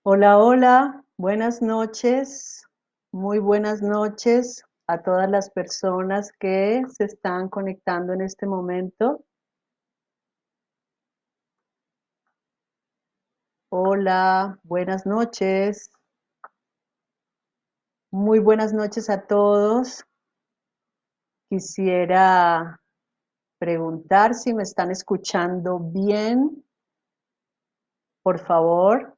Hola, hola, buenas noches, muy buenas noches a todas las personas que se están conectando en este momento. Hola, buenas noches, muy buenas noches a todos. Quisiera preguntar si me están escuchando bien, por favor.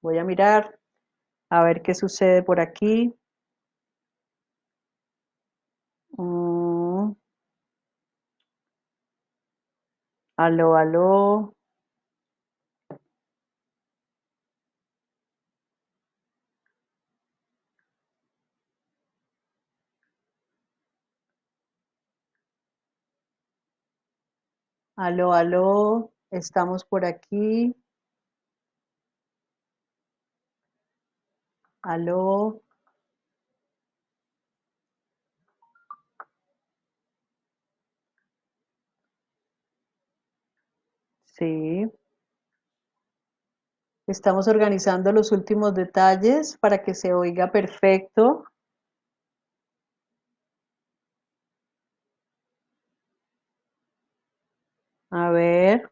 Voy a mirar a ver qué sucede por aquí. Mm, aló, aló. Aló, aló, estamos por aquí. Aló, sí. Estamos organizando los últimos detalles para que se oiga perfecto. A ver,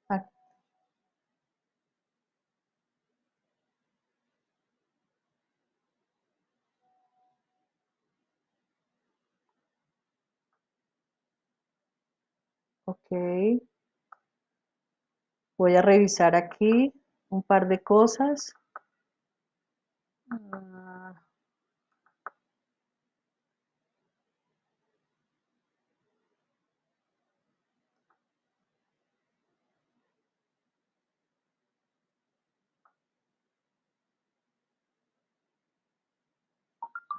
ah, ok. Voy a revisar aquí un par de cosas. Ah,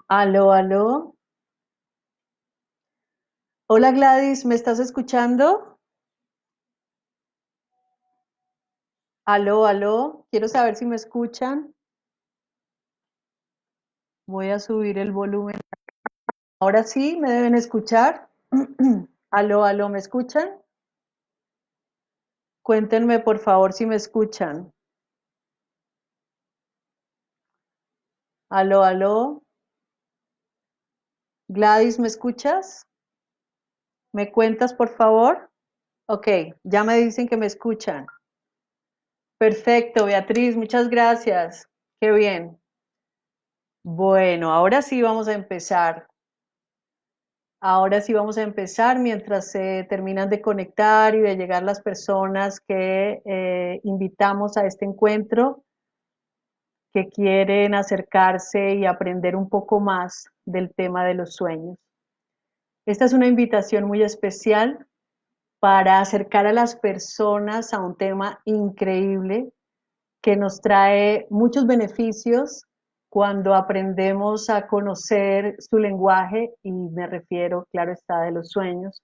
aló, aló. Hola Gladys, ¿me estás escuchando? Aló, aló. Quiero saber si me escuchan. Voy a subir el volumen. Ahora sí, me deben escuchar. Aló, aló, ¿me escuchan? Cuéntenme por favor si me escuchan. Aló, aló. Gladys, ¿me escuchas? ¿Me cuentas por favor? Ok, ya me dicen que me escuchan. Perfecto, Beatriz, muchas gracias. Qué bien. Bueno, ahora sí vamos a empezar. Ahora sí vamos a empezar mientras se terminan de conectar y de llegar las personas que invitamos a este encuentro, que quieren acercarse y aprender un poco más del tema de los sueños. Esta es una invitación muy especial para acercar a las personas a un tema increíble que nos trae muchos beneficios cuando aprendemos a conocer su lenguaje, y me refiero, claro está, de los sueños.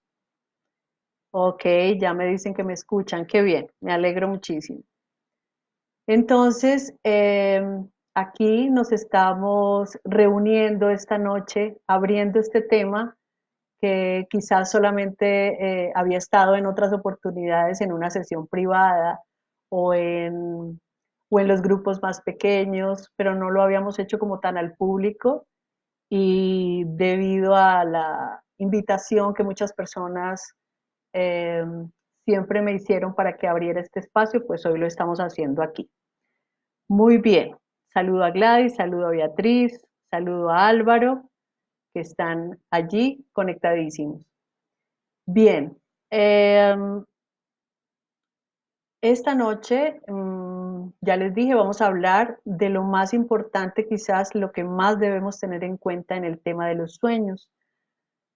Ok, ya me dicen que me escuchan, qué bien, me alegro muchísimo. Entonces, aquí nos estamos reuniendo esta noche, abriendo este tema que quizás solamente había estado en otras oportunidades en una sesión privada o o en los grupos más pequeños, pero no lo habíamos hecho como tan al público, y debido a la invitación que muchas personas eh, siempre me hicieron para que abriera este espacio, pues hoy lo estamos haciendo aquí. Muy bien, saludo a Gladys, saludo a Beatriz, saludo a Álvaro, que están allí conectadísimos. Bien, eh, esta noche, ya les dije, vamos a hablar de lo más importante, quizás lo que más debemos tener en cuenta en el tema de los sueños.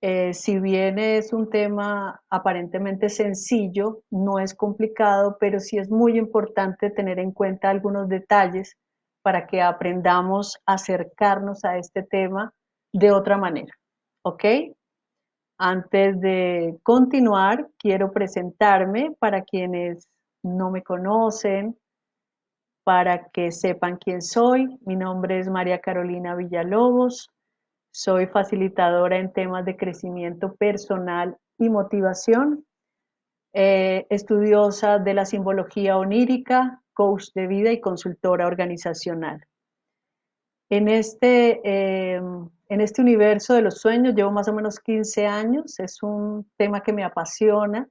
Si bien es un tema aparentemente sencillo, no es complicado, pero sí es muy importante tener en cuenta algunos detalles para que aprendamos a acercarnos a este tema de otra manera. ¿Ok? Antes de continuar, quiero presentarme para quienes no me conocen, para que sepan quién soy. Mi nombre es María Carolina Villalobos. Soy facilitadora en temas de crecimiento personal y motivación. estudiosa de la simbología onírica, coach de vida y consultora organizacional. En este universo de los sueños llevo más o menos 15 años, es un tema que me apasiona,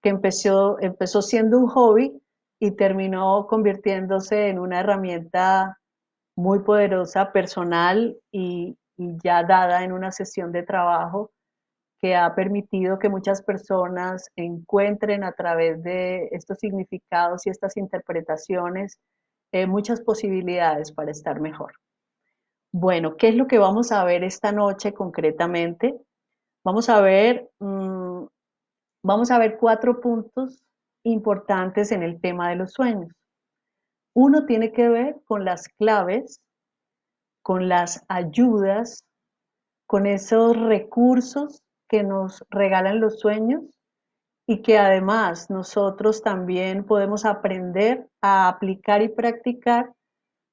que empezó siendo un hobby y terminó convirtiéndose en una herramienta muy poderosa, personal y ya dada en una sesión de trabajo que ha permitido que muchas personas encuentren a través de estos significados y estas interpretaciones muchas posibilidades para estar mejor. Bueno, ¿qué es lo que vamos a ver esta noche concretamente? Vamos a ver, vamos a ver 4 puntos importantes en el tema de los sueños. Uno tiene que ver con las claves, con las ayudas, con esos recursos que nos regalan los sueños y que además nosotros también podemos aprender a aplicar y practicar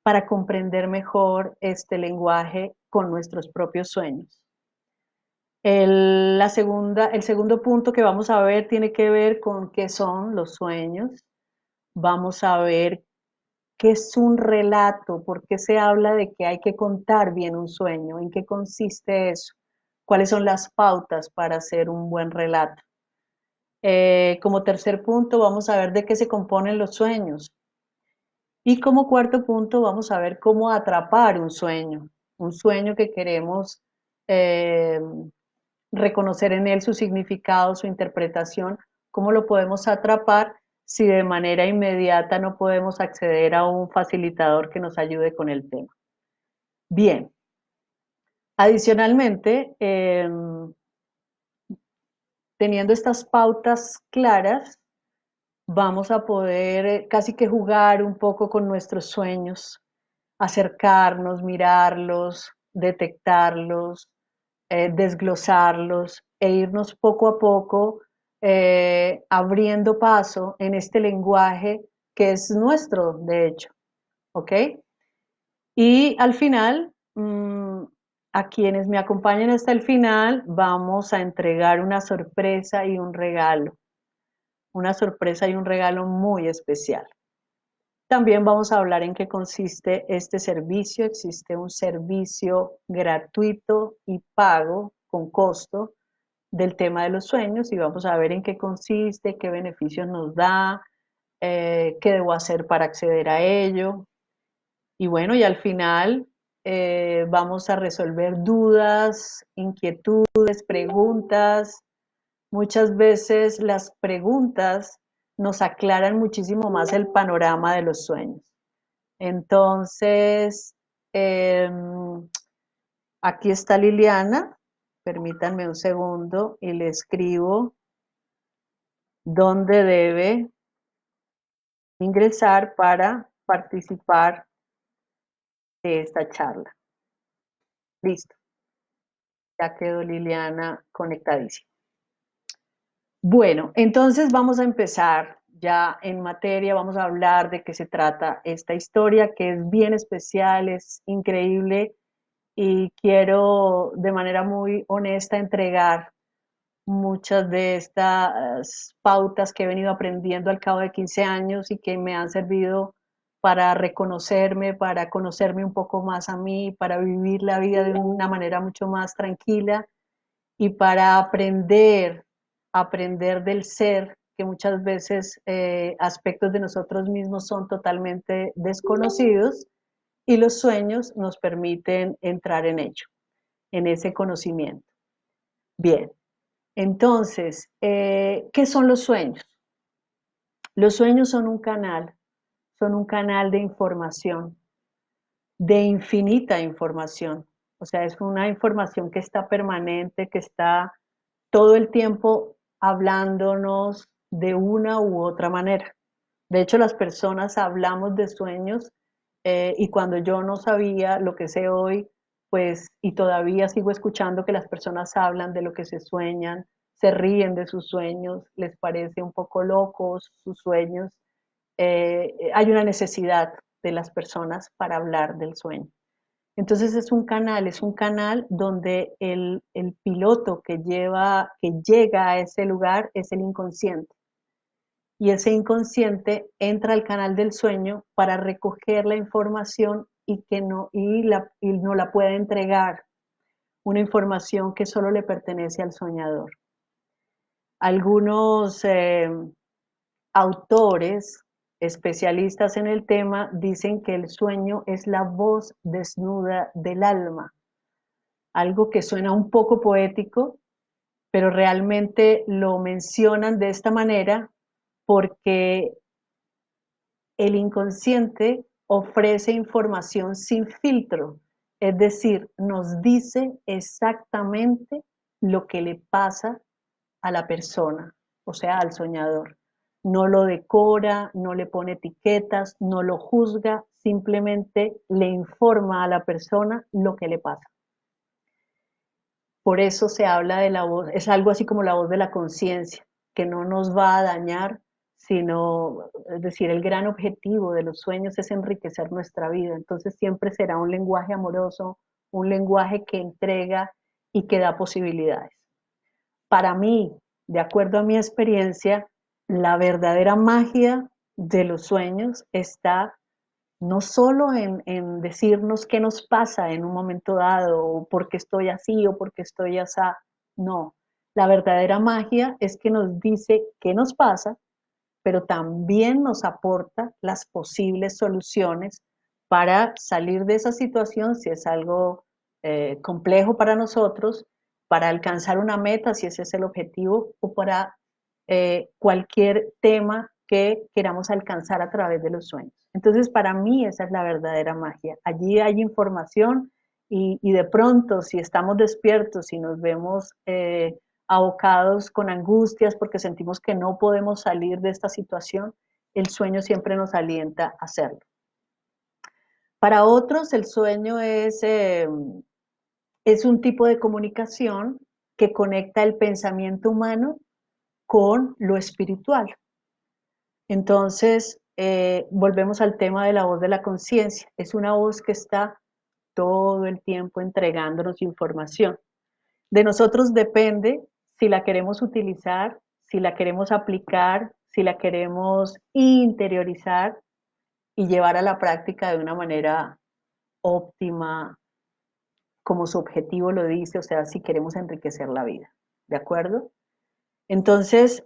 para comprender mejor este lenguaje con nuestros propios sueños. El segundo punto que vamos a ver tiene que ver con qué son los sueños. Vamos a ver qué es un relato, por qué se habla de que hay que contar bien un sueño, en qué consiste eso, cuáles son las pautas para hacer un buen relato. Como tercer punto vamos a ver de qué se componen los sueños. Y como cuarto punto vamos a ver cómo atrapar un sueño que queremos eh, reconocer en él su significado, su interpretación, cómo lo podemos atrapar si de manera inmediata no podemos acceder a un facilitador que nos ayude con el tema. Bien, adicionalmente, teniendo estas pautas claras, vamos a poder casi que jugar un poco con nuestros sueños, acercarnos, mirarlos, detectarlos, desglosarlos e irnos poco a poco abriendo paso en este lenguaje que es nuestro, de hecho, ¿ok? Y al final, a quienes me acompañen hasta el final, vamos a entregar una sorpresa y un regalo, una sorpresa y un regalo muy especial. También vamos a hablar en qué consiste este servicio. Existe un servicio gratuito y pago con costo del tema de los sueños y vamos a ver en qué consiste, qué beneficios nos da, qué debo hacer para acceder a ello. Y bueno, y al final vamos a resolver dudas, inquietudes, preguntas. Muchas veces las preguntas nos aclaran muchísimo más el panorama de los sueños. Entonces, aquí está Liliana. Permítanme un segundo y le escribo dónde debe ingresar para participar de esta charla. Listo, ya quedó Liliana conectadísima. Bueno, entonces vamos a empezar ya en materia, vamos a hablar de qué se trata esta historia que es bien especial, es increíble y quiero de manera muy honesta entregar muchas de estas pautas que he venido aprendiendo al cabo de 15 años y que me han servido para reconocerme, para conocerme un poco más a mí, para vivir la vida de una manera mucho más tranquila y para aprender del ser, que muchas veces aspectos de nosotros mismos son totalmente desconocidos y los sueños nos permiten entrar en ello, en ese conocimiento. Bien, entonces, ¿qué son los sueños? Los sueños son un canal de información, de infinita información. O sea, es una información que está permanente, que está todo el tiempo hablándonos de una u otra manera. De hecho, las personas hablamos de sueños y cuando yo no sabía lo que sé hoy, pues, y todavía sigo escuchando que las personas hablan de lo que se sueñan, se ríen de sus sueños, les parece un poco locos sus sueños. Hay una necesidad de las personas para hablar del sueño. Entonces es un canal donde el piloto que llega a ese lugar es el inconsciente. y ese inconsciente entra al canal del sueño para recoger la información y no la puede entregar, una información que solo le pertenece al soñador. Algunos autores especialistas en el tema dicen que el sueño es la voz desnuda del alma, algo que suena un poco poético, pero realmente lo mencionan de esta manera porque el inconsciente ofrece información sin filtro, es decir, nos dice exactamente lo que le pasa a la persona, o sea, al soñador. No lo decora, no le pone etiquetas, no lo juzga, simplemente le informa a la persona lo que le pasa. Por eso se habla de la voz, es algo así como la voz de la conciencia, que no nos va a dañar, sino, es decir, el gran objetivo de los sueños es enriquecer nuestra vida. Entonces siempre será un lenguaje amoroso, un lenguaje que entrega y que da posibilidades. Para mí, de acuerdo a mi experiencia, la verdadera magia de los sueños está no solo en decirnos qué nos pasa en un momento dado, o por qué estoy así o por qué estoy así. No, la verdadera magia es que nos dice qué nos pasa, pero también nos aporta las posibles soluciones para salir de esa situación si es algo complejo para nosotros, para alcanzar una meta si ese es el objetivo, o para cualquier tema que queramos alcanzar a través de los sueños. Entonces, para mí esa es la verdadera magia. Allí hay información y de pronto, si estamos despiertos y nos vemos abocados con angustias porque sentimos que no podemos salir de esta situación, el sueño siempre nos alienta a hacerlo. Para otros, el sueño es un tipo de comunicación que conecta el pensamiento humano con lo espiritual. Entonces, volvemos al tema de la voz de la conciencia. Es una voz que está todo el tiempo entregándonos información. De nosotros depende si la queremos utilizar, si la queremos aplicar, si la queremos interiorizar y llevar a la práctica de una manera óptima, como su objetivo lo dice, o sea, si queremos enriquecer la vida. ¿De acuerdo? Entonces,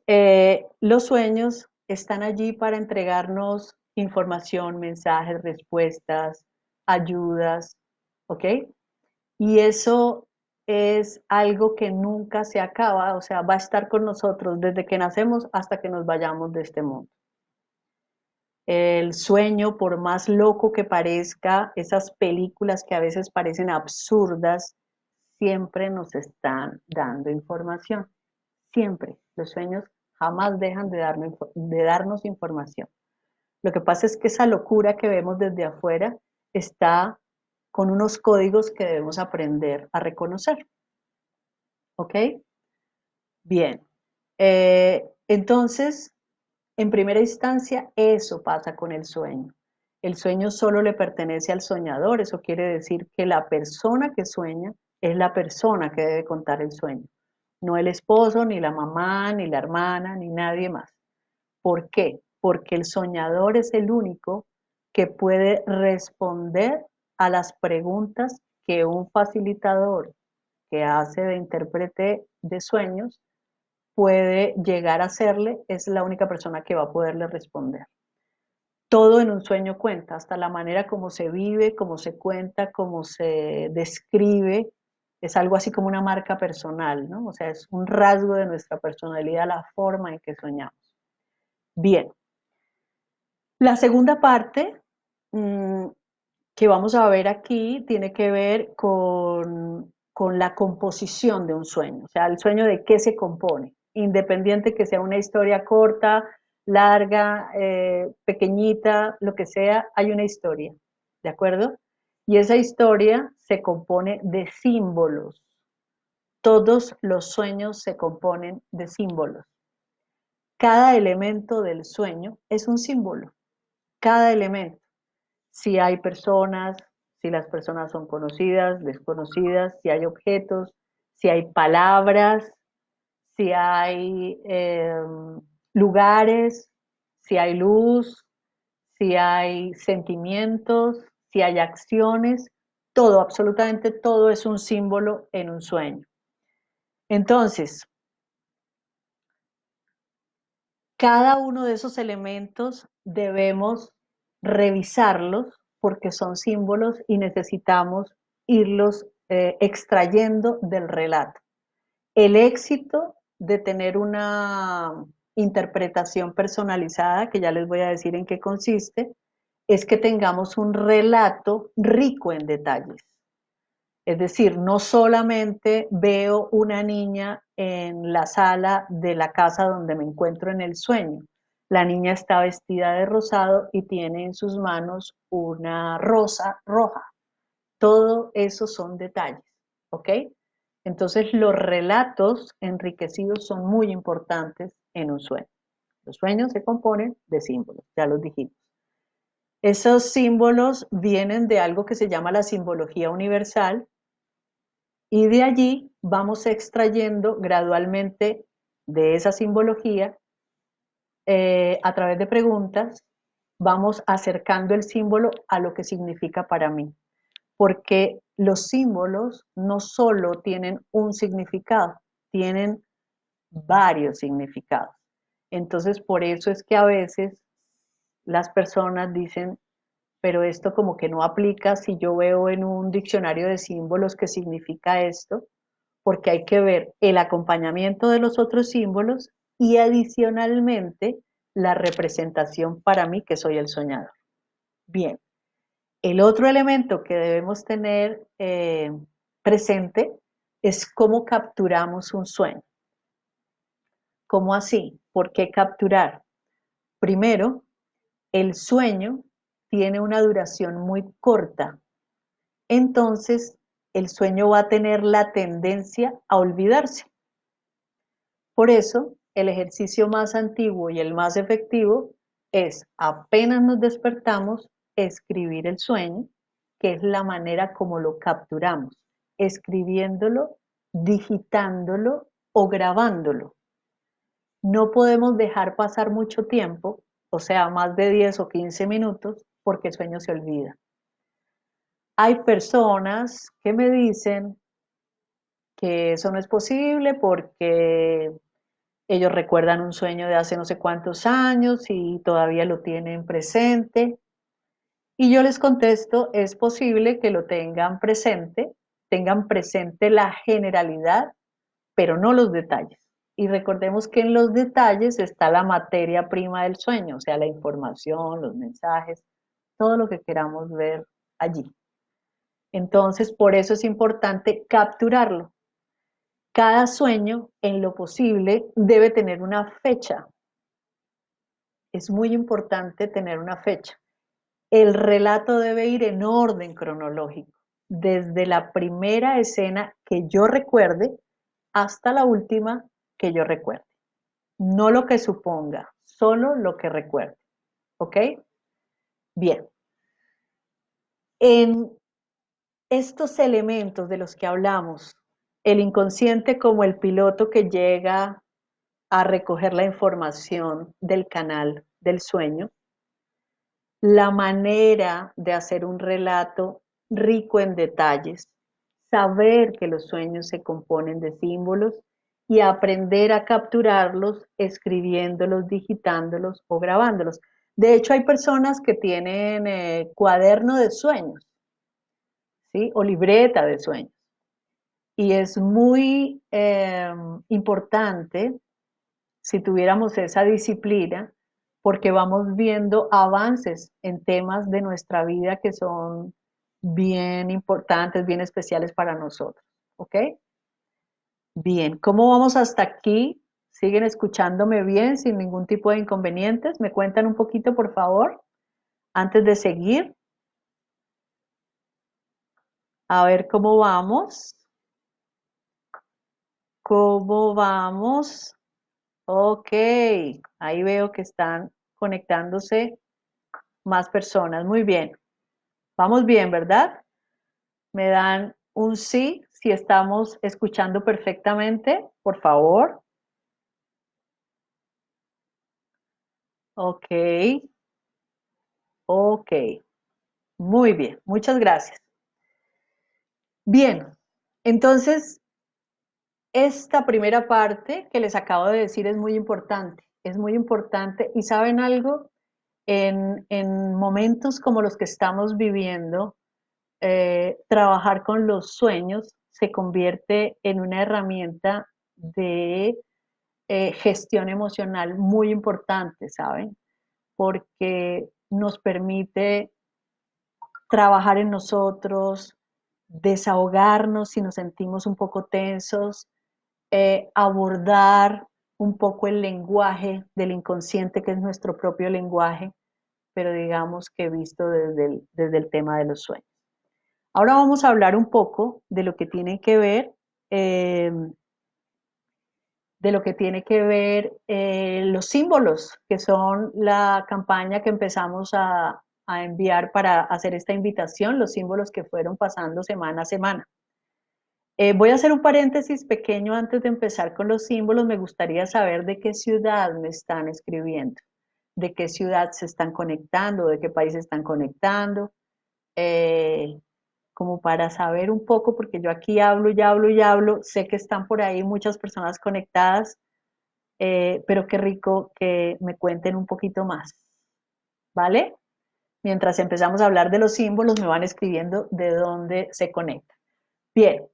los sueños están allí para entregarnos información, mensajes, respuestas, ayudas, ¿ok? Y eso es algo que nunca se acaba, o sea, va a estar con nosotros desde que nacemos hasta que nos vayamos de este mundo. El sueño, por más loco que parezca, esas películas que a veces parecen absurdas, siempre nos están dando información. Siempre. Los sueños jamás dejan de darnos información. Lo que pasa es que esa locura que vemos desde afuera está con unos códigos que debemos aprender a reconocer. ¿Ok? Bien. Entonces, en primera instancia, eso pasa con el sueño. El sueño solo le pertenece al soñador. Eso quiere decir que la persona que sueña es la persona que debe contar el sueño. No el esposo, ni la mamá, ni la hermana, ni nadie más. ¿Por qué? Porque el soñador es el único que puede responder a las preguntas que un facilitador que hace de intérprete de sueños puede llegar a hacerle, es la única persona que va a poderle responder. Todo en un sueño cuenta, hasta la manera como se vive, cómo se cuenta, cómo se describe, es algo así como una marca personal, ¿no? O sea, es un rasgo de nuestra personalidad, la forma en que soñamos. Bien, la segunda parte que vamos a ver aquí tiene que ver con la composición de un sueño, o sea, el sueño de qué se compone, independiente que sea una historia corta, larga, pequeñita, lo que sea, hay una historia, ¿de acuerdo? Y esa historia se compone de símbolos. Todos los sueños se componen de símbolos. Cada elemento del sueño es un símbolo, cada elemento. Si hay personas, si las personas son conocidas, desconocidas, si hay objetos, si hay palabras, si hay lugares, Si hay luz, si hay sentimientos, si hay acciones, todo, absolutamente todo es un símbolo en un sueño. Entonces, cada uno de esos elementos debemos revisarlos porque son símbolos y necesitamos irlos extrayendo del relato. El éxito de tener una interpretación personalizada, que ya les voy a decir en qué consiste, es que tengamos un relato rico en detalles. Es decir, no solamente veo una niña en la sala de la casa donde me encuentro en el sueño. La niña está vestida de rosado y tiene en sus manos una rosa roja. Todo eso son detalles, ¿ok? Entonces los relatos enriquecidos son muy importantes en un sueño. Los sueños se componen de símbolos, ya los dijimos. Esos símbolos vienen de algo que se llama la simbología universal y de allí vamos extrayendo gradualmente de esa simbología, a través de preguntas, vamos acercando el símbolo a lo que significa para mí. Porque los símbolos no solo tienen un significado, tienen varios significados. Entonces, por eso es que a veces las personas dicen, pero esto como que no aplica si yo veo en un diccionario de símbolos que significa esto, porque hay que ver el acompañamiento de los otros símbolos y adicionalmente la representación para mí que soy el soñador. Bien, el otro elemento que debemos tener presente es cómo capturamos un sueño. ¿Cómo así? ¿Por qué capturar? Primero, el sueño tiene una duración muy corta, entonces el sueño va a tener la tendencia a olvidarse. Por eso, el ejercicio más antiguo y el más efectivo es, apenas nos despertamos, escribir el sueño, que es la manera como lo capturamos, escribiéndolo, digitándolo o grabándolo. No podemos dejar pasar mucho tiempo, o sea, más de 10 o 15 minutos, porque el sueño se olvida. Hay personas que me dicen que eso no es posible porque ellos recuerdan un sueño de hace no sé cuántos años y todavía lo tienen presente. Y yo les contesto, es posible que lo tengan presente la generalidad, pero no los detalles. Y recordemos que en los detalles está la materia prima del sueño, o sea, la información, los mensajes, todo lo que queramos ver allí. Entonces, por eso es importante capturarlo. Cada sueño, en lo posible, debe tener una fecha. Es muy importante tener una fecha. El relato debe ir en orden cronológico, desde la primera escena que yo recuerde hasta la última que yo recuerde. No lo que suponga, solo lo que recuerde. ¿Ok? Bien. En estos elementos de los que hablamos, el inconsciente como el piloto que llega a recoger la información del canal del sueño, la manera de hacer un relato rico en detalles, saber que los sueños se componen de símbolos y aprender a capturarlos escribiéndolos, digitándolos o grabándolos. De hecho, hay personas que tienen cuaderno de sueños, ¿sí? O libreta de sueños. Y es muy importante si tuviéramos esa disciplina, porque vamos viendo avances en temas de nuestra vida que son bien importantes, bien especiales para nosotros. ¿Ok? Bien, ¿cómo vamos hasta aquí? ¿Siguen escuchándome bien sin ningún tipo de inconvenientes? ¿Me cuentan un poquito, por favor, antes de seguir? A ver cómo vamos. ¿Cómo vamos? Ok, ahí veo que están conectándose más personas. Muy bien. Vamos bien, ¿verdad? Me dan un sí si estamos escuchando perfectamente, por favor. Ok, ok. Muy bien, muchas gracias. Bien, entonces esta primera parte que les acabo de decir es muy importante y saben algo, en momentos como los que estamos viviendo, trabajar con los sueños se convierte en una herramienta de gestión emocional muy importante, ¿saben? Porque nos permite trabajar en nosotros, desahogarnos si nos sentimos un poco tensos, abordar un poco el lenguaje del inconsciente, que es nuestro propio lenguaje, pero digamos que visto desde el tema de los sueños. Ahora vamos a hablar un poco eh, de lo que tiene que ver los símbolos, que son la campaña que empezamos a enviar para hacer esta invitación, los símbolos que fueron pasando semana a semana. Voy a hacer un paréntesis pequeño antes de empezar con los símbolos. Me gustaría saber de qué ciudad me están escribiendo, de qué ciudad se están conectando, de qué país se están conectando, eh, como para saber un poco, porque yo aquí hablo y hablo y hablo, sé que están por ahí muchas personas conectadas, pero qué rico que me cuenten un poquito más, ¿vale? Mientras empezamos a hablar de los símbolos, me van escribiendo de dónde se conectan. Bien,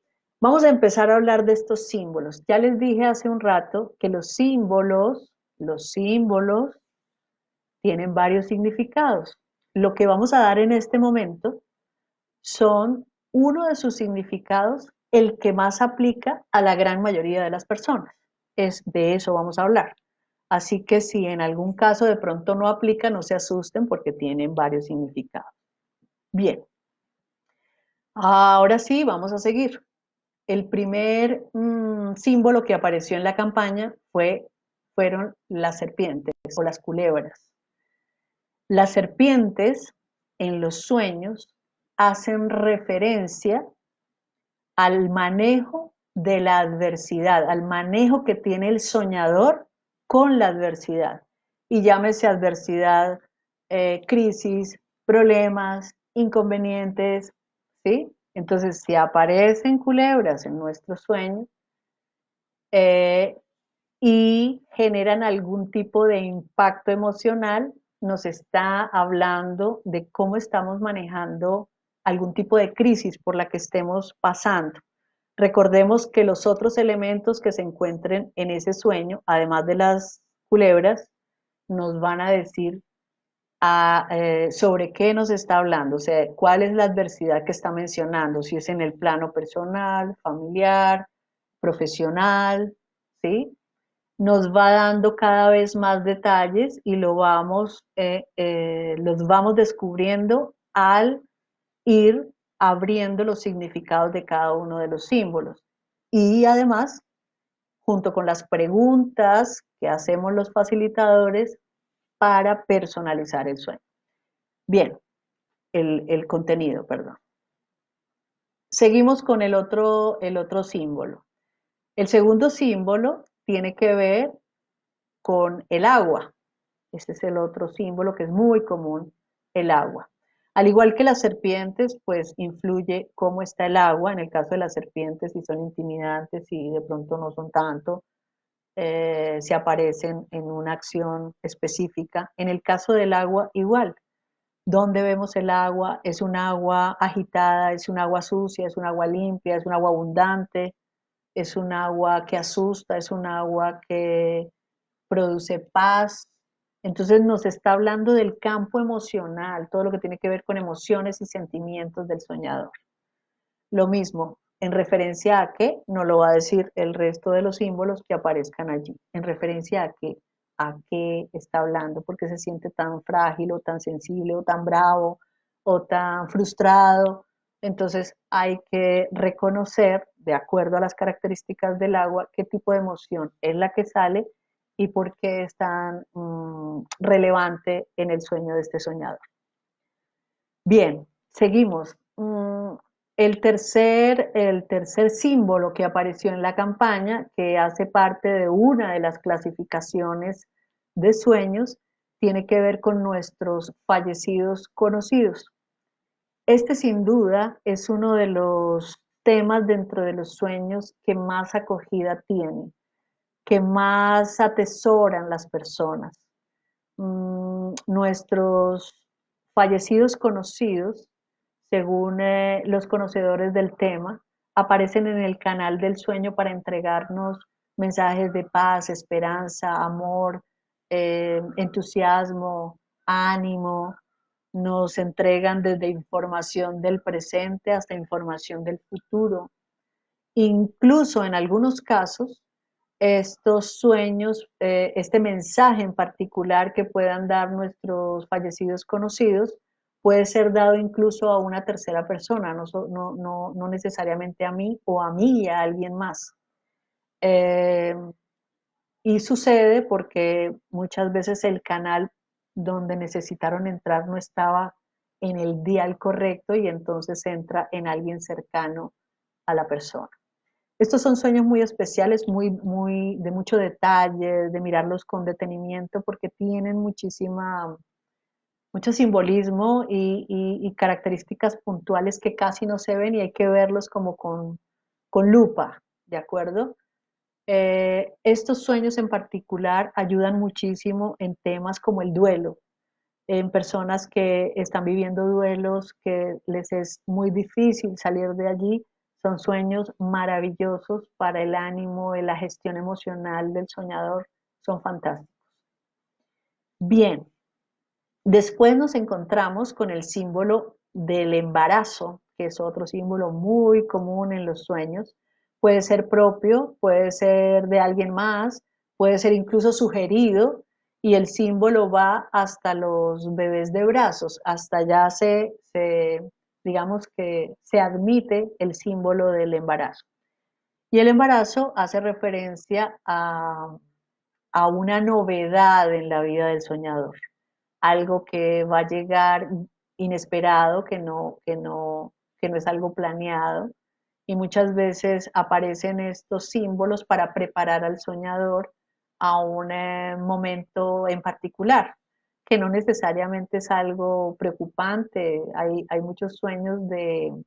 vamos a empezar a hablar de estos símbolos. Ya les dije hace un rato que los símbolos tienen varios significados. Lo que vamos a dar en este momento son uno de sus significados, el que más aplica a la gran mayoría de las personas. Es de eso vamos a hablar. Así que si en algún caso de pronto no aplica, no se asusten porque tienen varios significados. Bien, ahora sí, vamos a seguir. El primer símbolo que apareció en la campaña fueron las serpientes o las culebras. Las serpientes en los sueños hacen referencia al manejo de la adversidad, al manejo que tiene el soñador con la adversidad. Y llámese adversidad, crisis, problemas, inconvenientes, ¿sí? Entonces, si aparecen culebras en nuestro sueño eh, y generan algún tipo de impacto emocional, nos está hablando de cómo estamos manejando algún tipo de crisis por la que estemos pasando. Recordemos que los otros elementos que se encuentren en ese sueño, además de las culebras, nos van a decir sobre qué nos está hablando, o sea, cuál es la adversidad que está mencionando, si es en el plano personal, familiar, profesional, ¿sí? Nos va dando cada vez más detalles y los vamos descubriendo al ir abriendo los significados de cada uno de los símbolos. Y además, junto con las preguntas que hacemos los facilitadores para personalizar el sueño. Bien, el contenido, perdón. Seguimos con el otro símbolo. El segundo símbolo tiene que ver con el agua. Este es el otro símbolo que es muy común, el agua. Al igual que las serpientes, pues influye cómo está el agua. En el caso de las serpientes, si son intimidantes y de pronto no son tanto, si aparecen en una acción específica. En el caso del agua, igual. ¿Dónde vemos el agua? ¿Es un agua agitada? ¿Es un agua sucia? ¿Es un agua limpia? ¿Es un agua abundante? ¿Es un agua que asusta? ¿Es un agua que produce paz? Entonces nos está hablando del campo emocional, todo lo que tiene que ver con emociones y sentimientos del soñador. Lo mismo, en referencia a qué, no lo va a decir el resto de los símbolos que aparezcan allí. En referencia a qué está hablando, porque se siente tan frágil o tan sensible o tan bravo o tan frustrado. Entonces hay que reconocer, de acuerdo a las características del agua, qué tipo de emoción es la que sale y por qué es tan relevante en el sueño de este soñador. Bien, seguimos. El tercer símbolo que apareció en la campaña, que hace parte de una de las clasificaciones de sueños, tiene que ver con nuestros fallecidos conocidos. Este sin duda es uno de los temas dentro de los sueños que más acogida tiene, que más atesoran las personas. Nuestros fallecidos conocidos, según los conocedores del tema, aparecen en el canal del sueño para entregarnos mensajes de paz, esperanza, amor, entusiasmo, ánimo. Nos entregan desde información del presente hasta información del futuro. Incluso en algunos casos, estos sueños, este mensaje en particular que puedan dar nuestros fallecidos conocidos, puede ser dado incluso a una tercera persona, no necesariamente a mí o a mí y a alguien más. Y sucede porque muchas veces el canal donde necesitaron entrar no estaba en el dial correcto y entonces entra en alguien cercano a la persona. Estos son sueños muy especiales, de mucho detalle, de mirarlos con detenimiento, porque tienen mucho simbolismo y características puntuales que casi no se ven y hay que verlos como con lupa, ¿de acuerdo? Estos sueños en particular ayudan muchísimo en temas como el duelo, en personas que están viviendo duelos, que les es muy difícil salir de allí. Son sueños maravillosos para el ánimo, la gestión emocional del soñador, son fantásticos. Bien, después nos encontramos con el símbolo del embarazo, que es otro símbolo muy común en los sueños. Puede ser propio, puede ser de alguien más, puede ser incluso sugerido, y el símbolo va hasta los bebés de brazos, hasta allá digamos que se admite el símbolo del embarazo. Y el embarazo hace referencia a una novedad en la vida del soñador, algo que va a llegar inesperado, que no es algo planeado. Y muchas veces aparecen estos símbolos para preparar al soñador a un momento en particular, que no necesariamente es algo preocupante. Hay muchos sueños de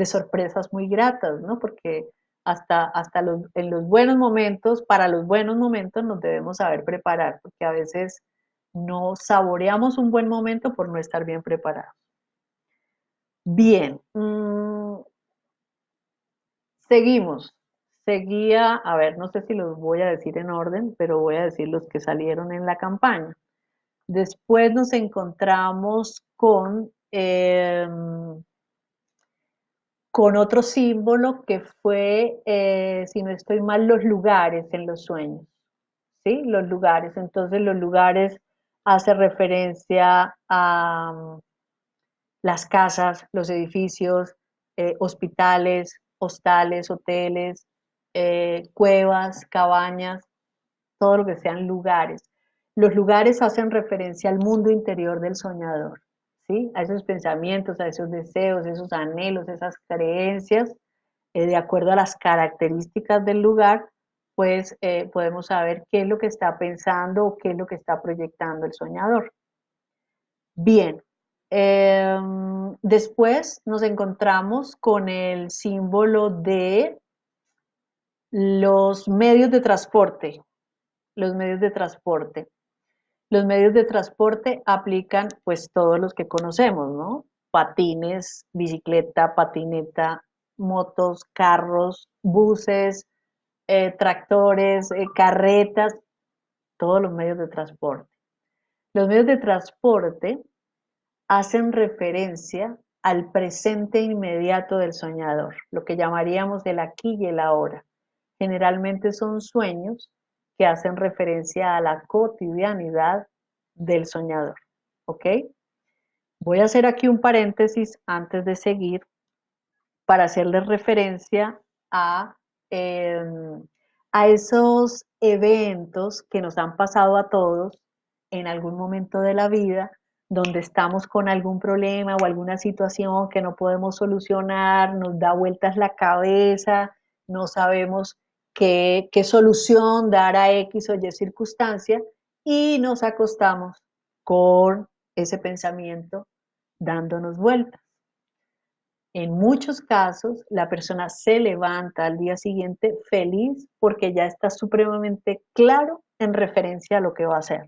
sorpresas muy gratas, ¿no? Porque en los buenos momentos, para los buenos momentos nos debemos saber preparar, porque a veces no saboreamos un buen momento por no estar bien preparados. Bien, seguimos. Seguía, a ver, no sé si los voy a decir en orden, pero voy a decir los que salieron en la campaña. Después nos encontramos con otro símbolo que fue, si no estoy mal, los lugares en los sueños. ¿Sí? Los lugares. Entonces los lugares hace referencia a las casas, los edificios, hospitales, hostales, hoteles, cuevas, cabañas, todo lo que sean lugares. Los lugares hacen referencia al mundo interior del soñador, ¿sí? A esos pensamientos, a esos deseos, esos anhelos, esas creencias, de acuerdo a las características del lugar, pues podemos saber qué es lo que está pensando o qué es lo que está proyectando el soñador. Bien, después nos encontramos con el símbolo de los medios de transporte. Los medios de transporte. Los medios de transporte aplican pues todos los que conocemos, ¿no? Patines, bicicleta, patineta, motos, carros, buses, tractores, carretas, todos los medios de transporte. Los medios de transporte hacen referencia al presente inmediato del soñador, lo que llamaríamos el aquí y el ahora. Generalmente son sueños que hacen referencia a la cotidianidad del soñador. ¿Ok? Voy a hacer aquí un paréntesis antes de seguir para hacerles referencia a, eh, a esos eventos que nos han pasado a todos en algún momento de la vida, donde estamos con algún problema o alguna situación que no podemos solucionar, nos da vueltas la cabeza, no sabemos qué solución dar a X o Y circunstancia y nos acostamos con ese pensamiento dándonos vueltas. En muchos casos, la persona se levanta al día siguiente feliz porque ya está supremamente claro en referencia a lo que va a hacer,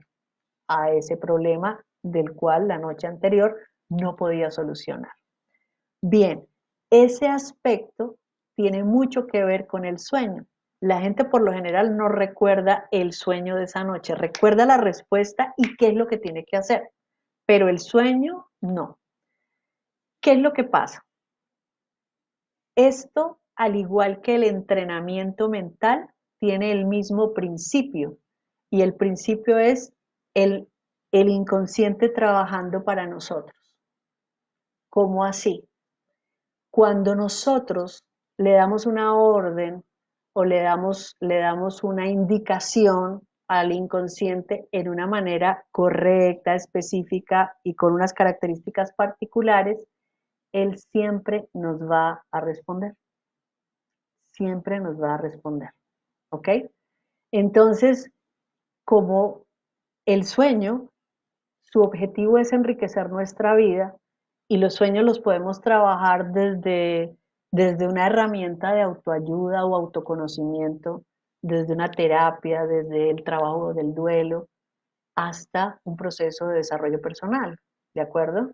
a ese problema del cual la noche anterior no podía solucionar. Bien, ese aspecto tiene mucho que ver con el sueño. La gente por lo general no recuerda el sueño de esa noche, recuerda la respuesta y qué es lo que tiene que hacer, pero el sueño no. ¿Qué es lo que pasa? Esto, al igual que el entrenamiento mental, tiene el mismo principio y el principio es el, el inconsciente trabajando para nosotros. ¿Cómo así? Cuando nosotros le damos una orden o le damos una indicación al inconsciente en una manera correcta, específica y con unas características particulares, él siempre nos va a responder. Siempre nos va a responder. ¿Ok? Entonces, como el sueño, su objetivo es enriquecer nuestra vida y los sueños los podemos trabajar desde una herramienta de autoayuda o autoconocimiento, desde una terapia, desde el trabajo del duelo, hasta un proceso de desarrollo personal, ¿de acuerdo?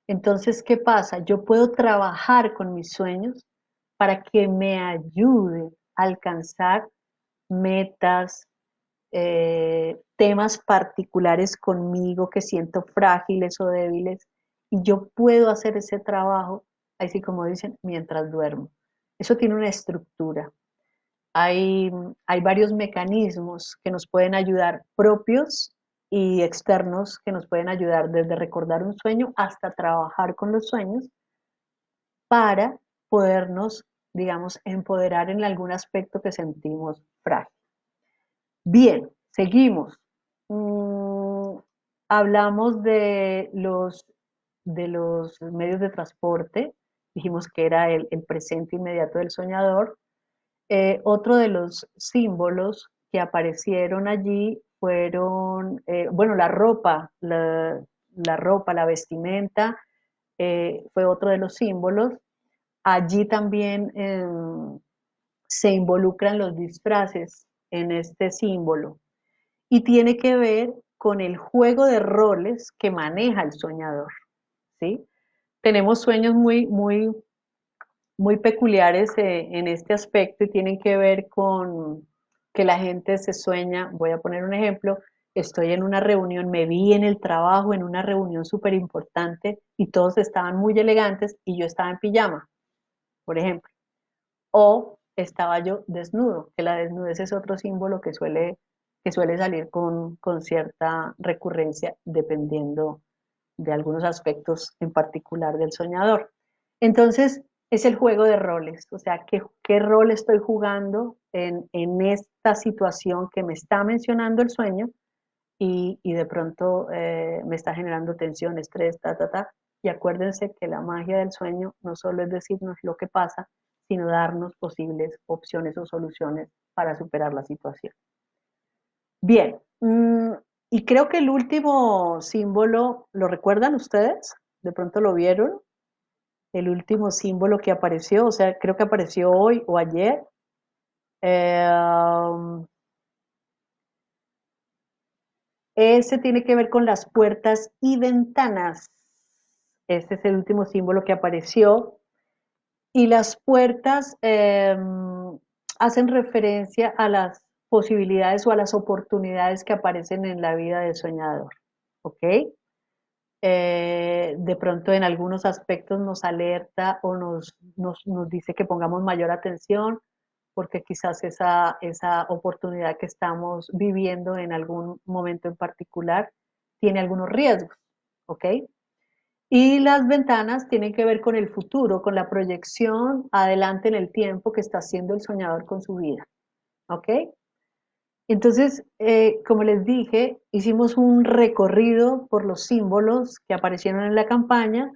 Entonces, ¿qué pasa? Yo puedo trabajar con mis sueños para que me ayuden a alcanzar metas, temas particulares conmigo que siento frágiles o débiles, y yo puedo hacer ese trabajo, así como dicen, mientras duermo. Eso tiene una estructura. Hay, hay varios mecanismos que nos pueden ayudar, propios y externos, que nos pueden ayudar desde recordar un sueño hasta trabajar con los sueños para podernos, digamos, empoderar en algún aspecto que sentimos frágil. Bien, seguimos. Mm, hablamos de los medios de transporte, dijimos que era el presente inmediato del soñador. Otro de los símbolos que aparecieron allí fueron, bueno, la ropa, la vestimenta, fue otro de los símbolos. Allí también se involucran los disfraces en este símbolo y tiene que ver con el juego de roles que maneja el soñador, ¿sí? Tenemos sueños muy peculiares en este aspecto y tienen que ver con que la gente se sueña, voy a poner un ejemplo, estoy en una reunión, me vi en el trabajo en una reunión súper importante y todos estaban muy elegantes y yo estaba en pijama, por ejemplo. O estaba yo desnudo, que la desnudez es otro símbolo que suele salir con cierta recurrencia dependiendo de algunos aspectos en particular del soñador. Entonces, es el juego de roles, o sea, qué rol estoy jugando en esta situación que me está mencionando el sueño y de pronto me está generando tensión, estrés, ta. Y acuérdense que la magia del sueño no solo es decirnos lo que pasa, sino darnos posibles opciones o soluciones para superar la situación. Bien, y creo que el último símbolo, ¿lo recuerdan ustedes? ¿De pronto lo vieron? El último símbolo que apareció, o sea, creo que apareció hoy o ayer. Eh, ese tiene que ver con las puertas y ventanas. Este es el último símbolo que apareció. Y las puertas hacen referencia a las posibilidades o a las oportunidades que aparecen en la vida del soñador. ¿Ok? De pronto en algunos aspectos nos alerta o nos dice que pongamos mayor atención porque quizás esa oportunidad que estamos viviendo en algún momento en particular tiene algunos riesgos, ¿ok? Y las ventanas tienen que ver con el futuro, con la proyección adelante en el tiempo que está haciendo el soñador con su vida, ¿ok? Entonces, como les dije, hicimos un recorrido por los símbolos que aparecieron en la campaña,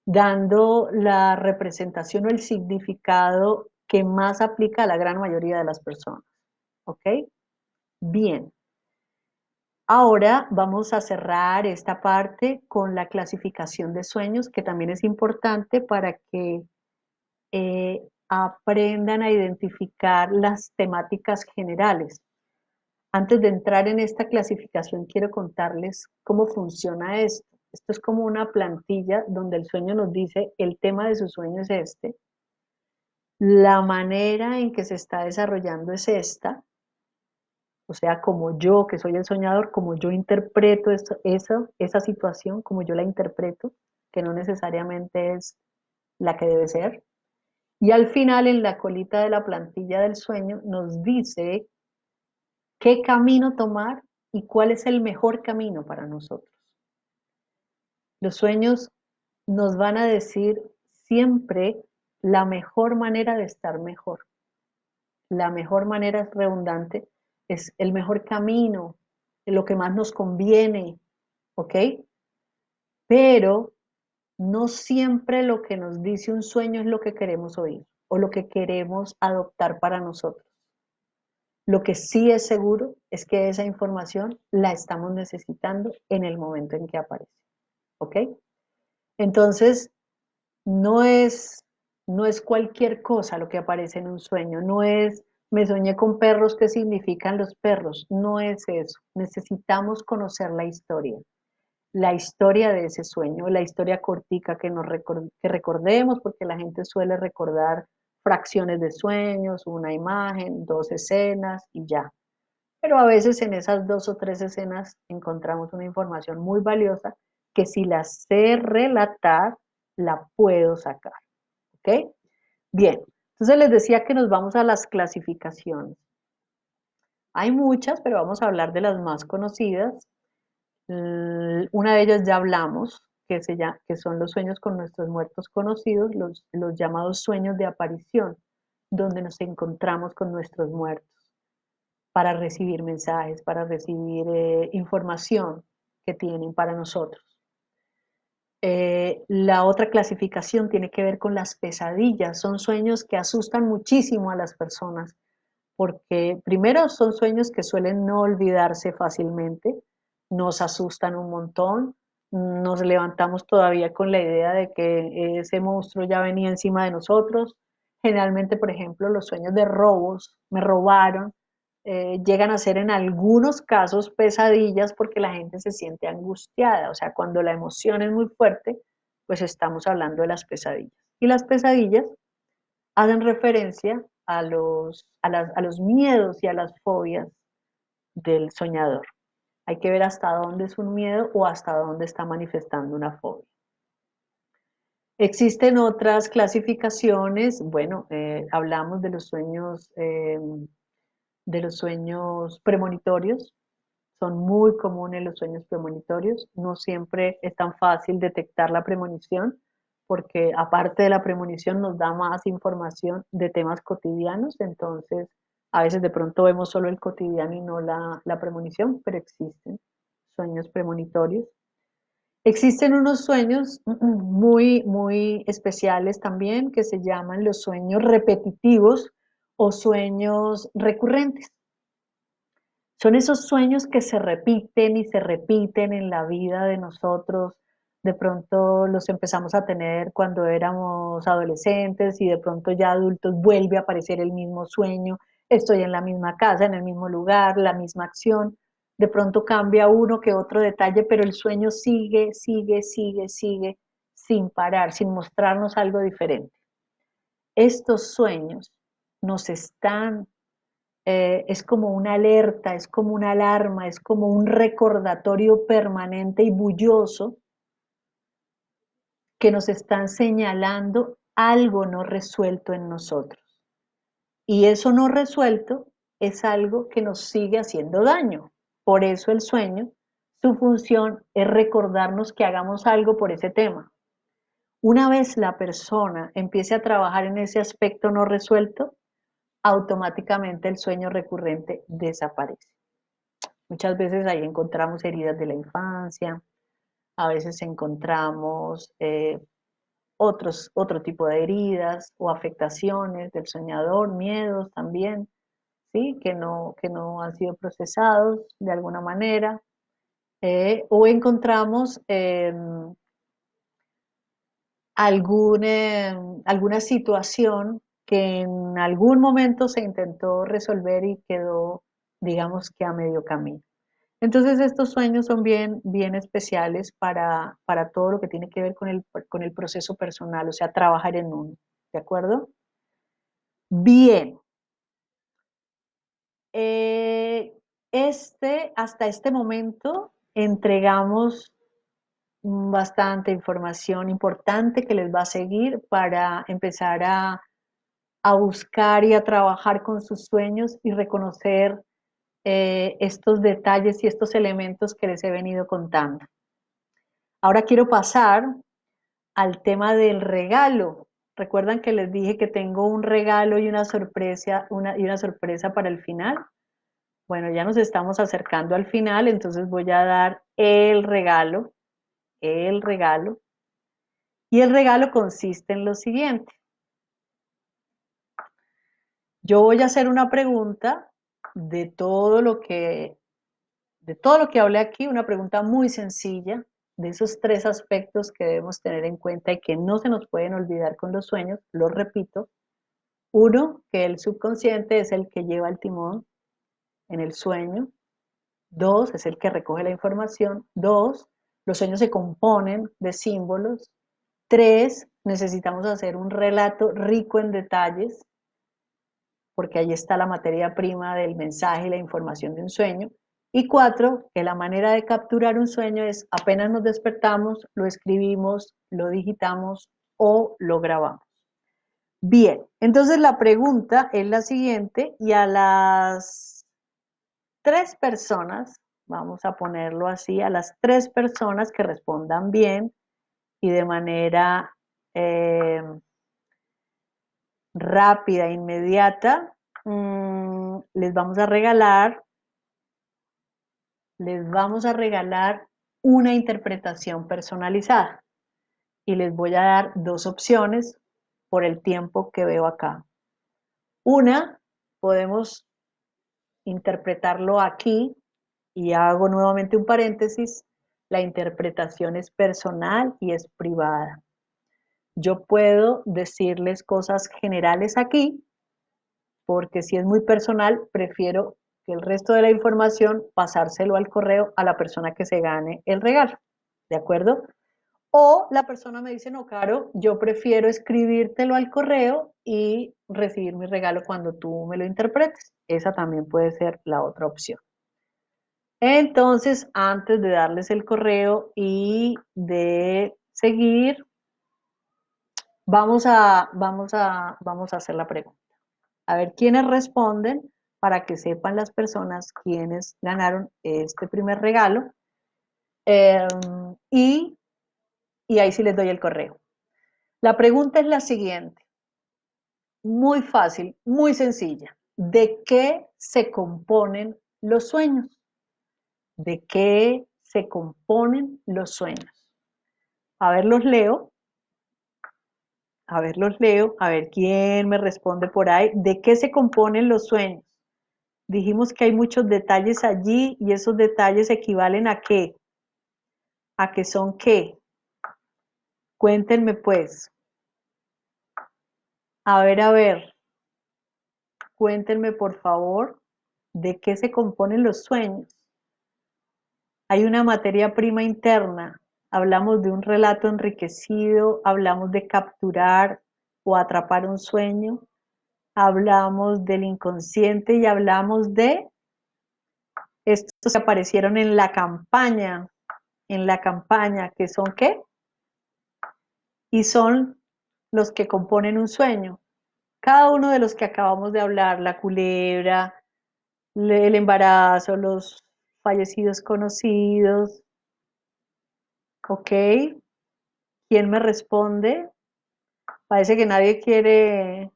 dando la representación o el significado que más aplica a la gran mayoría de las personas. ¿Ok? Bien. Ahora vamos a cerrar esta parte con la clasificación de sueños, que también es importante para que aprendan a identificar las temáticas generales. Antes de entrar en esta clasificación, quiero contarles cómo funciona esto. Esto es como una plantilla donde el sueño nos dice el tema de su sueño es este, la manera en que se está desarrollando es esta, o sea, como yo, que soy el soñador, como yo interpreto esa situación, como yo la interpreto, que no necesariamente es la que debe ser. Y al final, en la colita de la plantilla del sueño, nos dice qué camino tomar y cuál es el mejor camino para nosotros. Los sueños nos van a decir siempre la mejor manera de estar mejor. La mejor manera es redundante, es el mejor camino, lo que más nos conviene, ¿ok? Pero no siempre lo que nos dice un sueño es lo que queremos oír o lo que queremos adoptar para nosotros. Lo que sí es seguro es que esa información la estamos necesitando en el momento en que aparece, ¿ok? Entonces, no es, no es cualquier cosa lo que aparece en un sueño, no es me soñé con perros, ¿qué significan los perros? No es eso. Necesitamos conocer la historia de ese sueño, la historia cortica que recordemos, porque la gente suele recordar fracciones de sueños, una imagen, dos escenas y ya. Pero a veces en esas dos o tres escenas encontramos una información muy valiosa que si la sé relatar, la puedo sacar. ¿Ok? Bien, entonces les decía que nos vamos a las clasificaciones. Hay muchas, pero vamos a hablar de las más conocidas. Una de ellas ya hablamos, que son los sueños con nuestros muertos conocidos, los llamados sueños de aparición, donde nos encontramos con nuestros muertos para recibir mensajes, para recibir información que tienen para nosotros. La otra clasificación tiene que ver con las pesadillas. Son sueños que asustan muchísimo a las personas, porque primero son sueños que suelen no olvidarse fácilmente, nos asustan un montón, nos levantamos todavía con la idea de que ese monstruo ya venía encima de nosotros. Generalmente, por ejemplo, los sueños de robos, me robaron, llegan a ser en algunos casos pesadillas porque la gente se siente angustiada, o sea, cuando la emoción es muy fuerte, pues estamos hablando de las pesadillas. Y las pesadillas hacen referencia a los miedos y a las fobias del soñador. Hay que ver hasta dónde es un miedo o hasta dónde está manifestando una fobia. Existen otras clasificaciones, bueno, hablamos de los sueños premonitorios, son muy comunes los sueños premonitorios, no siempre es tan fácil detectar la premonición, porque aparte de la premonición nos da más información de temas cotidianos, entonces a veces de pronto vemos solo el cotidiano y no la premonición, pero existen sueños premonitorios. Existen unos sueños muy especiales también que se llaman los sueños repetitivos o sueños recurrentes. Son esos sueños que se repiten y se repiten en la vida de nosotros. De pronto los empezamos a tener cuando éramos adolescentes y de pronto ya adultos vuelve a aparecer el mismo sueño. Estoy en la misma casa, en el mismo lugar, la misma acción. De pronto cambia uno que otro detalle, pero el sueño sigue sin parar, sin mostrarnos algo diferente. Estos sueños nos están es como una alerta, es como una alarma, es como un recordatorio permanente y bulloso que nos están señalando algo no resuelto en nosotros. Y eso no resuelto es algo que nos sigue haciendo daño. Por eso el sueño, su función es recordarnos que hagamos algo por ese tema. Una vez la persona empiece a trabajar en ese aspecto no resuelto, automáticamente el sueño recurrente desaparece. Muchas veces ahí encontramos heridas de la infancia, a veces encontramos otro tipo de heridas o afectaciones del soñador, miedos también, ¿sí? Que no han sido procesados de alguna manera. O encontramos alguna situación que en algún momento se intentó resolver y quedó, digamos que a medio camino. Entonces estos sueños son bien, bien especiales para todo lo que tiene que ver con el proceso personal, o sea, trabajar en uno, ¿de acuerdo? Bien. Hasta este momento entregamos bastante información importante que les va a seguir para empezar a buscar y a trabajar con sus sueños y reconocer estos detalles y estos elementos que les he venido contando. Ahora quiero pasar al tema del regalo. ¿Recuerdan que les dije que tengo un regalo y una sorpresa para el final? Bueno, ya nos estamos acercando al final, entonces voy a dar el regalo, el regalo. Y el regalo consiste en lo siguiente. Yo voy a hacer una pregunta de todo lo que hablé aquí, una pregunta muy sencilla, de esos tres aspectos que debemos tener en cuenta y que no se nos pueden olvidar con los sueños. Lo repito. Uno, que el subconsciente es el que lleva el timón en el sueño. Dos, es el que recoge la información. Dos, los sueños se componen de símbolos. Tres, necesitamos hacer un relato rico en detalles, porque ahí está la materia prima del mensaje y la información de un sueño. Y cuatro, que la manera de capturar un sueño es apenas nos despertamos, lo escribimos, lo digitamos o lo grabamos. Bien, entonces la pregunta es la siguiente y a las tres personas, vamos a ponerlo así, a las tres personas que respondan bien y de manera rápida, inmediata, les vamos a regalar una interpretación personalizada y les voy a dar dos opciones por el tiempo que veo acá. Una, podemos interpretarlo aquí y hago nuevamente un paréntesis, la interpretación es personal y es privada. Yo puedo decirles cosas generales aquí, porque si es muy personal, prefiero que el resto de la información pasárselo al correo a la persona que se gane el regalo, ¿de acuerdo? O la persona me dice, no, Caro, yo prefiero escribírtelo al correo y recibir mi regalo cuando tú me lo interpretes. Esa también puede ser la otra opción. Entonces, antes de darles el correo y de seguir, vamos a hacer la pregunta. A ver quiénes responden para que sepan las personas quienes ganaron este primer regalo. Eh, y, y ahí sí les doy el correo. La pregunta es la siguiente, muy fácil, muy sencilla. ¿De qué se componen los sueños? ¿De qué se componen los sueños? A ver, los leo. A ver, los leo. A ver quién me responde por ahí. ¿De qué se componen los sueños? Dijimos que hay muchos detalles allí y esos detalles equivalen ¿a qué? ¿A qué son qué? Cuéntenme pues. A ver, cuéntenme por favor, ¿de qué se componen los sueños? Hay una materia prima interna. Hablamos de un relato enriquecido, hablamos de capturar o atrapar un sueño, hablamos del inconsciente y hablamos de estos que aparecieron en la campaña, que son ¿qué? Y son los que componen un sueño. Cada uno de los que acabamos de hablar, la culebra, el embarazo, los fallecidos conocidos, ¿ok? ¿Quién me responde? Parece que nadie quiere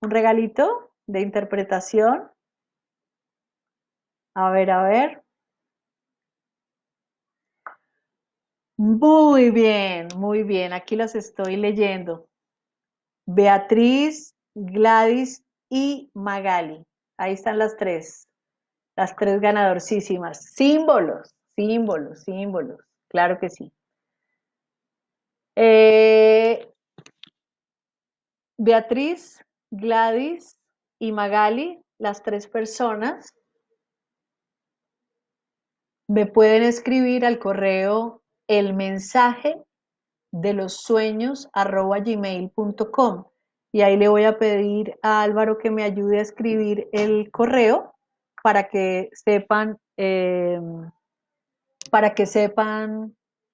un regalito de interpretación. A ver, a ver. Muy bien, muy bien. Aquí las estoy leyendo. Beatriz, Gladys y Magali. Ahí están las tres ganadorcísimas. Símbolos, símbolos, símbolos, claro que sí. Eh, Beatriz, Gladys y Magali, las tres personas, me pueden escribir al correo el mensaje de los sueños @gmail.com y ahí le voy a pedir a Álvaro que me ayude a escribir el correo para que sepan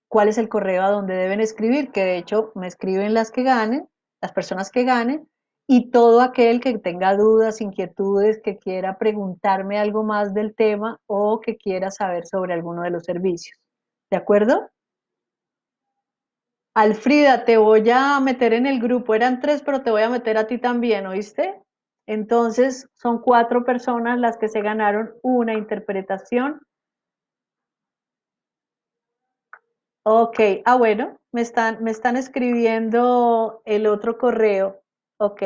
cuál es el correo a donde deben escribir, que de hecho me escriben las que ganen, las personas que ganen, y todo aquel que tenga dudas, inquietudes, que quiera preguntarme algo más del tema o que quiera saber sobre alguno de los servicios. ¿De acuerdo? Alfrida, te voy a meter en el grupo. Eran tres, pero te voy a meter a ti también, ¿oíste? Entonces, son 4 personas las que se ganaron una interpretación. Ok, bueno, me están escribiendo el otro correo. Ok,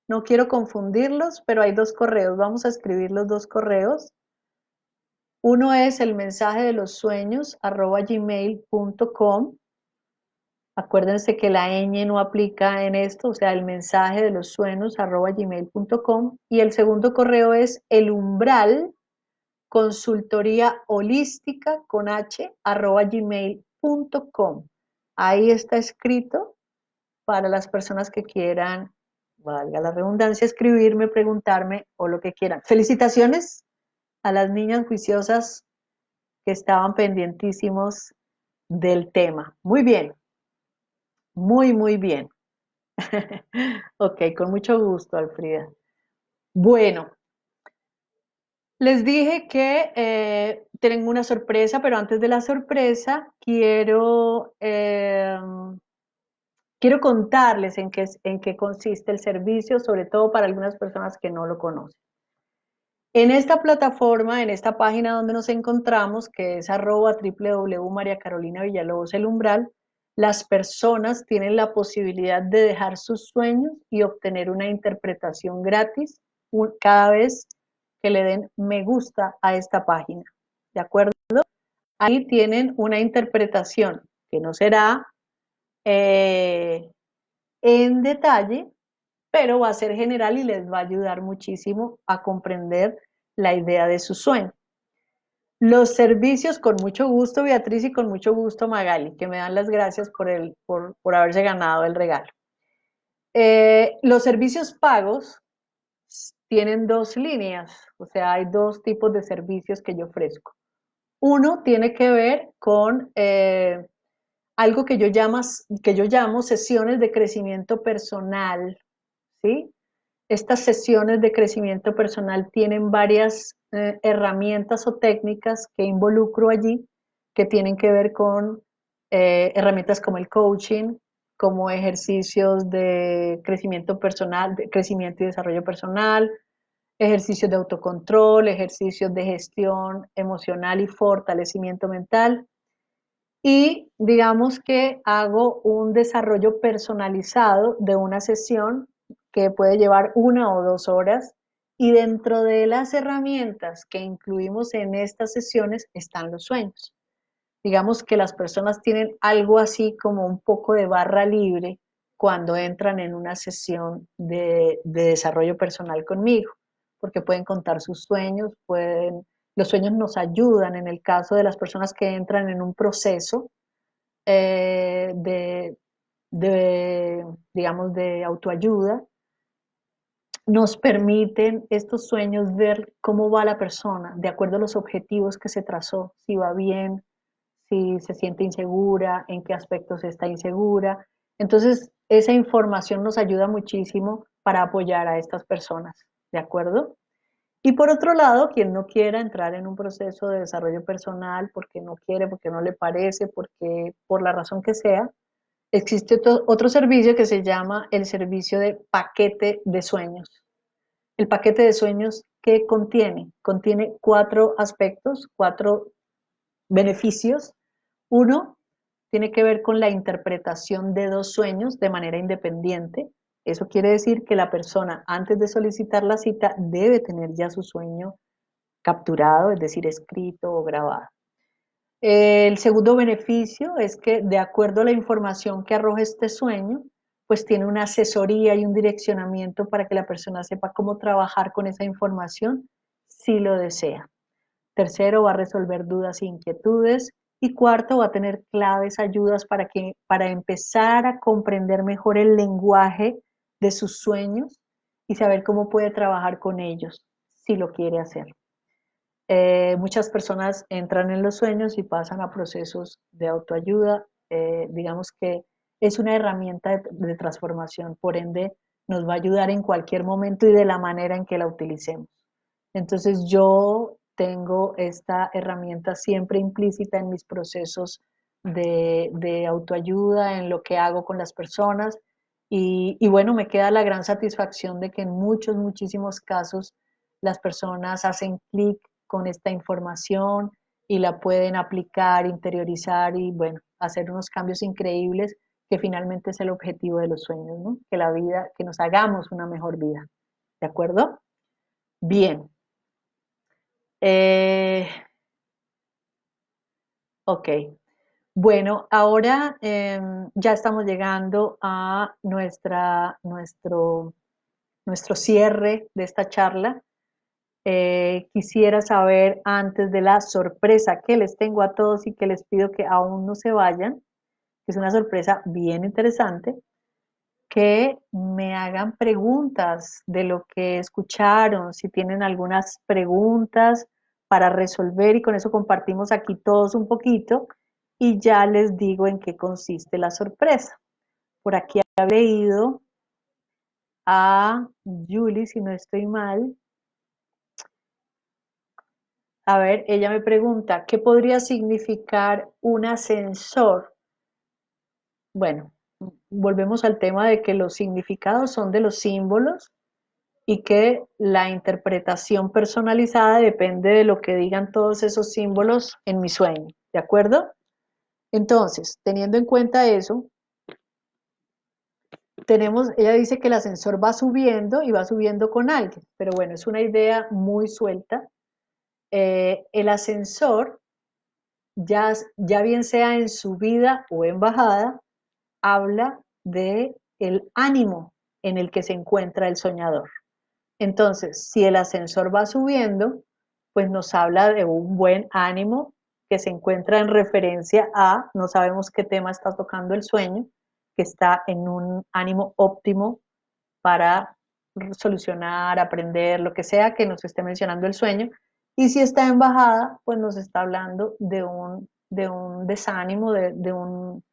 no quiero confundirlos, pero hay 2 correos. Vamos a escribir los 2 correos. Uno es el mensaje de los sueños @gmail.com. Acuérdense que la ñ no aplica en esto, o sea, el mensaje de los sueños @gmail.com. Y el segundo correo es el umbral consultoría holística con h @gmail.com. Ahí está escrito para las personas que quieran, valga la redundancia, escribirme, preguntarme o lo que quieran. Felicitaciones a las niñas juiciosas que estaban pendientísimos del tema. Muy bien, muy, muy bien. Ok, con mucho gusto, Alfrida. Bueno, les dije que tengo una sorpresa, pero antes de la sorpresa quiero contarles en qué consiste el servicio, sobre todo para algunas personas que no lo conocen. En esta plataforma, en esta página donde nos encontramos, que es @www.mariacarolinavillalobos el umbral, las personas tienen la posibilidad de dejar sus sueños y obtener una interpretación gratis cada vez que le den me gusta a esta página. ¿De acuerdo? Ahí tienen una interpretación que no será en detalle, pero va a ser general y les va a ayudar muchísimo a comprender la idea de su sueño. Los servicios, con mucho gusto, Beatriz, y con mucho gusto, Magali, que me dan las gracias por haberse ganado el regalo. Los servicios pagos tienen 2 líneas, o sea, hay 2 tipos de servicios que yo ofrezco. Uno tiene que ver con algo que yo llamo sesiones de crecimiento personal, ¿sí? Estas sesiones de crecimiento personal tienen varias herramientas o técnicas que involucro allí que tienen que ver con herramientas como el coaching, como ejercicios de crecimiento personal, de crecimiento y desarrollo personal, ejercicios de autocontrol, ejercicios de gestión emocional y fortalecimiento mental. Y digamos que hago un desarrollo personalizado de una sesión que puede llevar 1 o 2 horas, y dentro de las herramientas que incluimos en estas sesiones están los sueños. Digamos que las personas tienen algo así como un poco de barra libre cuando entran en una sesión de desarrollo personal conmigo, porque pueden contar sus sueños, los sueños nos ayudan en el caso de las personas que entran en un proceso eh, de, digamos, de autoayuda. Nos permiten estos sueños ver cómo va la persona, de acuerdo a los objetivos que se trazó, si va bien, si se siente insegura, en qué aspectos está insegura. Entonces, esa información nos ayuda muchísimo para apoyar a estas personas, ¿de acuerdo? Y por otro lado, quien no quiera entrar en un proceso de desarrollo personal porque no quiere, porque no le parece, porque por la razón que sea, existe otro servicio que se llama el servicio de paquete de sueños. El paquete de sueños, ¿qué contiene? Contiene 4 aspectos, 4 beneficios. Uno, tiene que ver con la interpretación de 2 sueños de manera independiente. Eso quiere decir que la persona, antes de solicitar la cita, debe tener ya su sueño capturado, es decir, escrito o grabado. El segundo beneficio es que de acuerdo a la información que arroja este sueño, pues tiene una asesoría y un direccionamiento para que la persona sepa cómo trabajar con esa información si lo desea. Tercero, va a resolver dudas e inquietudes. Y cuarto, va a tener claves, ayudas para empezar a comprender mejor el lenguaje de sus sueños y saber cómo puede trabajar con ellos si lo quiere hacer. Muchas personas entran en los sueños y pasan a procesos de autoayuda. Digamos que es una herramienta de transformación, por ende nos va a ayudar en cualquier momento y de la manera en que la utilicemos. Entonces yo tengo esta herramienta siempre implícita en mis procesos de autoayuda, en lo que hago con las personas y bueno, me queda la gran satisfacción de que en muchísimos casos las personas hacen clic con esta información y la pueden aplicar, interiorizar y bueno, hacer unos cambios increíbles que finalmente es el objetivo de los sueños, ¿no? Que la vida, que nos hagamos una mejor vida. ¿De acuerdo? Bien. Eh, ok. Bueno, ahora ya estamos llegando a nuestro cierre de esta charla. Quisiera saber antes de la sorpresa que les tengo a todos y que les pido que aún no se vayan, que es una sorpresa bien interesante, que me hagan preguntas de lo que escucharon, si tienen algunas preguntas para resolver y con eso compartimos aquí todos un poquito y ya les digo en qué consiste la sorpresa. Por aquí he leído a Julie, si no estoy mal. A ver, ella me pregunta, ¿qué podría significar un ascensor? Bueno, volvemos al tema de que los significados son de los símbolos y que la interpretación personalizada depende de lo que digan todos esos símbolos en mi sueño, ¿de acuerdo? Entonces, teniendo en cuenta eso, ella dice que el ascensor va subiendo y va subiendo con alguien, pero bueno, es una idea muy suelta. El ascensor, ya bien sea en subida o en bajada, habla de el ánimo en el que se encuentra el soñador. Entonces, si el ascensor va subiendo, pues nos habla de un buen ánimo que se encuentra en referencia a, no sabemos qué tema está tocando el sueño, que está en un ánimo óptimo para solucionar, aprender, lo que sea que nos esté mencionando el sueño. Y si está en bajada, pues nos está hablando de un desánimo, de un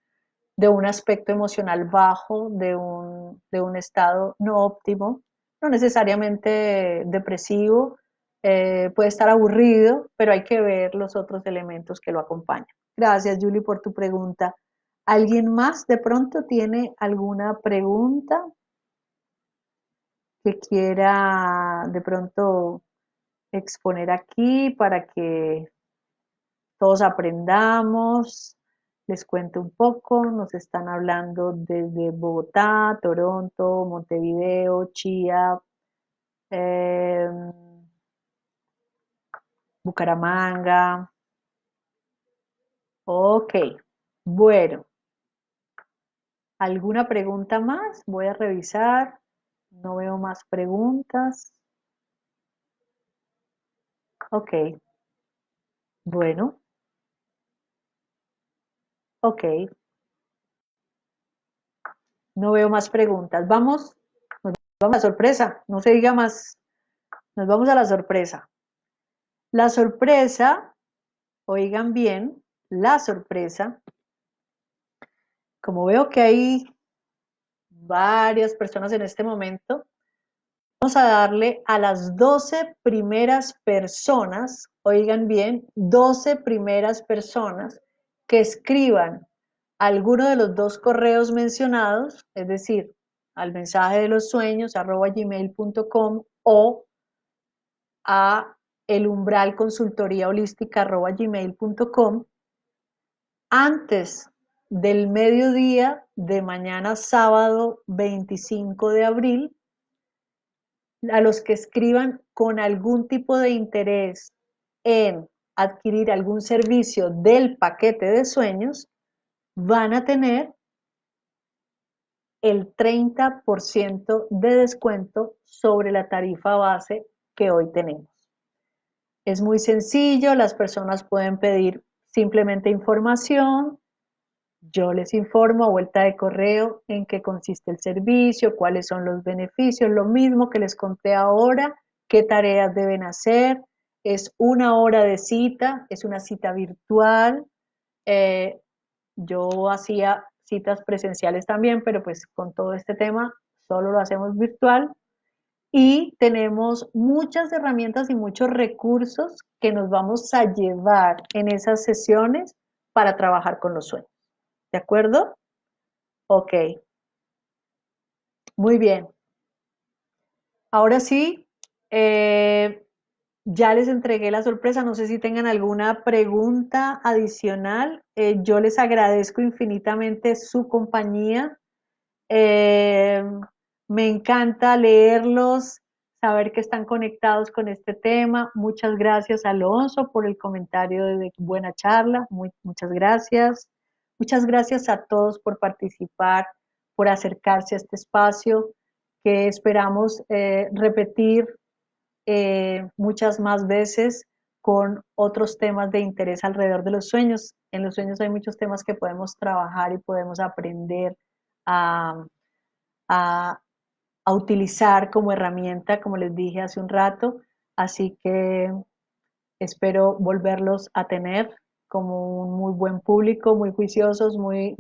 aspecto emocional bajo, de un estado no óptimo, no necesariamente depresivo, puede estar aburrido, pero hay que ver los otros elementos que lo acompañan. Gracias, Julie, por tu pregunta. ¿Alguien más de pronto tiene alguna pregunta que quiera de pronto exponer aquí para que todos aprendamos? Les cuento un poco, nos están hablando desde Bogotá, Toronto, Montevideo, Chía, eh, Bucaramanga. Ok, bueno, ¿alguna pregunta más? Voy a revisar, no veo más preguntas. Ok, bueno, ok, no veo más preguntas. Vamos a la sorpresa, no se diga más, nos vamos a la sorpresa. La sorpresa, oigan bien, la sorpresa, como veo que hay varias personas en este momento, vamos a darle a las 12 primeras personas, oigan bien, 12 primeras personas que escriban alguno de los dos correos mencionados, es decir, al mensaje de los sueños @gmail.com o a elumbralconsultoriaholística@gmail.com antes del mediodía de mañana sábado 25 de abril, a los que escriban con algún tipo de interés en adquirir algún servicio del paquete de sueños, van a tener el 30% de descuento sobre la tarifa base que hoy tenemos. Es muy sencillo, las personas pueden pedir simplemente información, yo les informo a vuelta de correo en qué consiste el servicio, cuáles son los beneficios, lo mismo que les conté ahora, qué tareas deben hacer. Es una hora de cita, es una cita virtual. Yo hacía citas presenciales también, pero pues con todo este tema solo lo hacemos virtual. Y tenemos muchas herramientas y muchos recursos que nos vamos a llevar en esas sesiones para trabajar con los sueños. ¿De acuerdo? Ok, muy bien. Ahora sí, ya les entregué la sorpresa. No sé si tengan alguna pregunta adicional. Yo les agradezco infinitamente su compañía. Eh, Me encanta leerlos, saber que están conectados con este tema. Muchas gracias, Alonso, por el comentario de buena charla. Muchas gracias. Muchas gracias a todos por participar, por acercarse a este espacio que esperamos repetir muchas más veces con otros temas de interés alrededor de los sueños. En los sueños hay muchos temas que podemos trabajar y podemos aprender a, a, a utilizar como herramienta, como les dije hace un rato. Así que espero volverlos a tener como un muy buen público, muy juiciosos, muy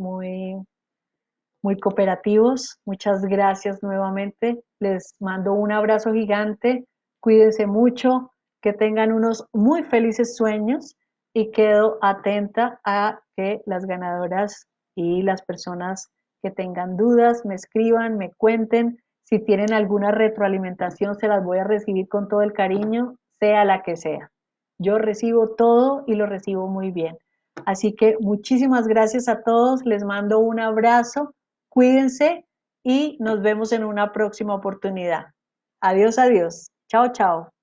cooperativos. Muchas gracias nuevamente. Les mando un abrazo gigante. Cuídense mucho, que tengan unos muy felices sueños y quedo atenta a que las ganadoras y las personas que tengan dudas me escriban, me cuenten. Si tienen alguna retroalimentación, se las voy a recibir con todo el cariño, sea la que sea. Yo recibo todo y lo recibo muy bien. Así que muchísimas gracias a todos. Les mando un abrazo. Cuídense y nos vemos en una próxima oportunidad. Adiós, adiós. Chao, chao.